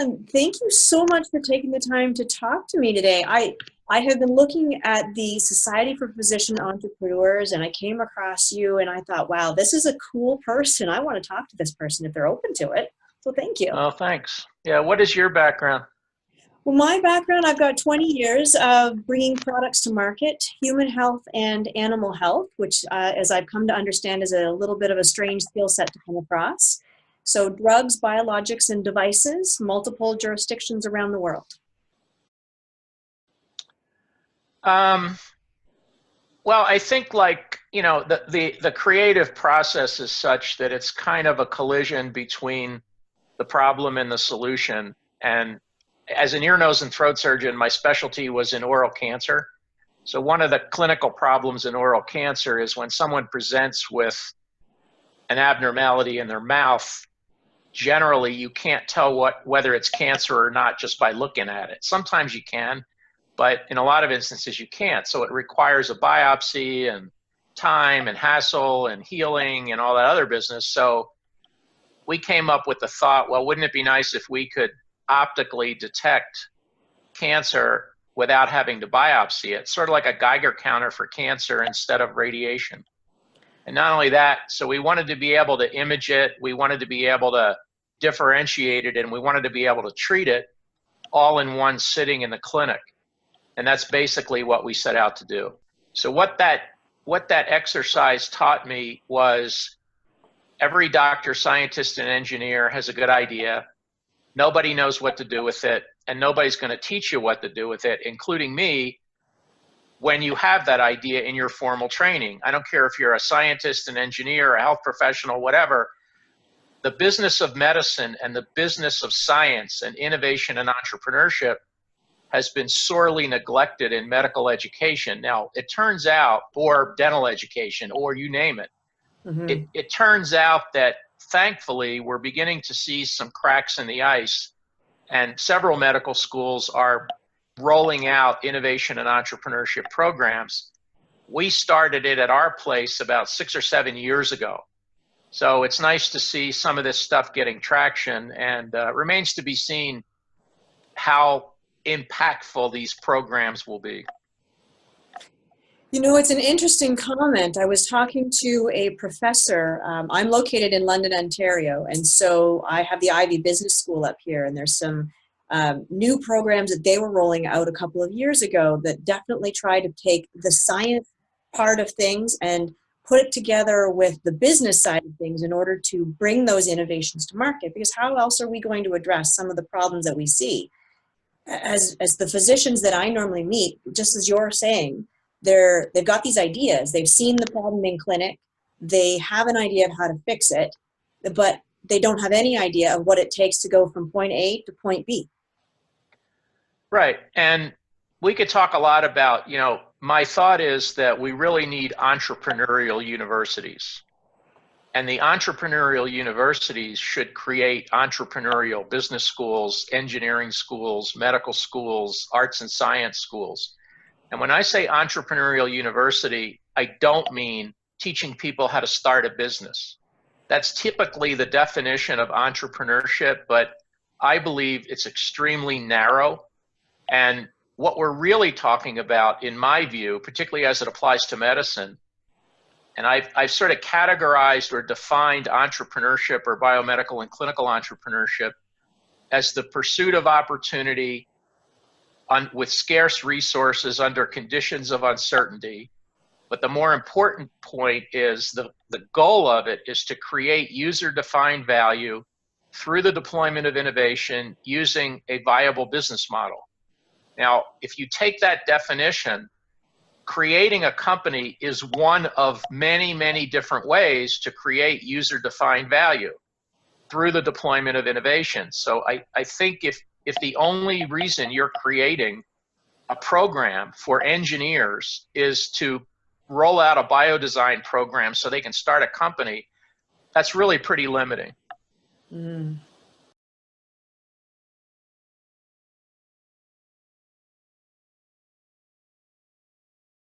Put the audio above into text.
Arlen, thank you so much for taking the time to talk to me today. I have been looking at the Society for Physician Entrepreneurs, and I came across you and I thought, wow, this is a cool person. I want to talk to this person if they're open to it. So thank you. Oh, thanks. Yeah, what is your background? Well, my background, I've got 20 years of bringing products to market, human health and animal health, which, as I've come to understand, is a little bit of a strange skill set to come across. So drugs, biologics, and devices, multiple jurisdictions around the world. Well, I think the creative process is such that it's kind of a collision between the problem and the solution. And as an ear, nose, and throat surgeon, my specialty was in oral cancer. So one of the clinical problems in oral cancer is when someone presents with an abnormality in their mouth, generally you can't tell whether it's cancer or not just by looking at it. Sometimes you can, but in a lot of instances you can't. So it requires a biopsy and time and hassle and healing and all that other business. So we came up with the thought, well, wouldn't it be nice if we could optically detect cancer without having to biopsy it? Sort of like a Geiger counter for cancer instead of radiation. And not only that, so we wanted to be able to image it, we wanted to be able to differentiate it, and we wanted to be able to treat it all in one sitting in the clinic. And that's basically what we set out to do. So what that exercise taught me was every doctor, scientist, and engineer has a good idea. Nobody knows what to do with it, and nobody's going to teach you what to do with it, including me, when you have that idea in your formal training. I don't care if you're a scientist, an engineer, a health professional, whatever. The business of medicine and the business of science and innovation and entrepreneurship has been sorely neglected in medical education. Now, it turns out, or dental education, or you name it, it turns out that thankfully we're beginning to see some cracks in the ice, and several medical schools are rolling out innovation and entrepreneurship programs. We started it at our place about 6 or 7 years ago. So it's nice to see some of this stuff getting traction, and remains to be seen how impactful these programs will be. You know, it's an interesting comment. I was talking to a professor. I'm located in London, Ontario, and so I have the Ivy Business School up here, and there's some new programs that they were rolling out a couple of years ago that definitely try to take the science part of things and put it together with the business side of things in order to bring those innovations to market. Because how else are we going to address some of the problems that we see? As the physicians that I normally meet, just as you're saying, they've got these ideas. They've seen the problem in clinic. They have an idea of how to fix it, but they don't have any idea of what it takes to go from point A to point B. Right. And we could talk a lot about, my thought is that we really need entrepreneurial universities. And the entrepreneurial universities should create entrepreneurial business schools, engineering schools, medical schools, arts and science schools. And when I say entrepreneurial university, I don't mean teaching people how to start a business. That's typically the definition of entrepreneurship, but I believe it's extremely narrow. And what we're really talking about, in my view, particularly as it applies to medicine, and I've sort of categorized or defined entrepreneurship or biomedical and clinical entrepreneurship as the pursuit of opportunity with scarce resources under conditions of uncertainty. But the more important point is the goal of it is to create user-defined value through the deployment of innovation using a viable business model. Now, if you take that definition, creating a company is one of many, many different ways to create user-defined value through the deployment of innovation. So I think if the only reason you're creating a program for engineers is to roll out a biodesign program so they can start a company, that's really pretty limiting.